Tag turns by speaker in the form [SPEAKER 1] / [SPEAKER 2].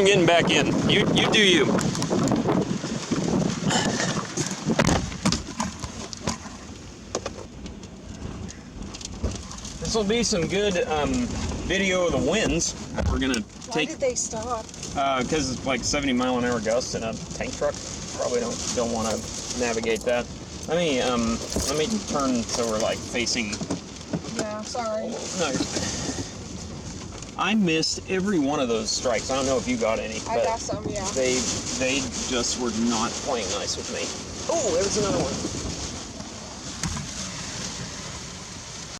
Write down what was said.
[SPEAKER 1] I'm getting back in. You do you. This will be some good video of the winds. We're gonna
[SPEAKER 2] Why did they stop?
[SPEAKER 1] because it's like 70-mile-an-hour gusts in a tank truck. Probably don't want to navigate that. Let me turn so we're like facing.
[SPEAKER 2] Yeah, sorry.
[SPEAKER 1] No, you're fine. I missed every one of those strikes. I don't know if you got any.
[SPEAKER 2] I got some, yeah.
[SPEAKER 1] They just were not playing nice with me. Oh, there's another one.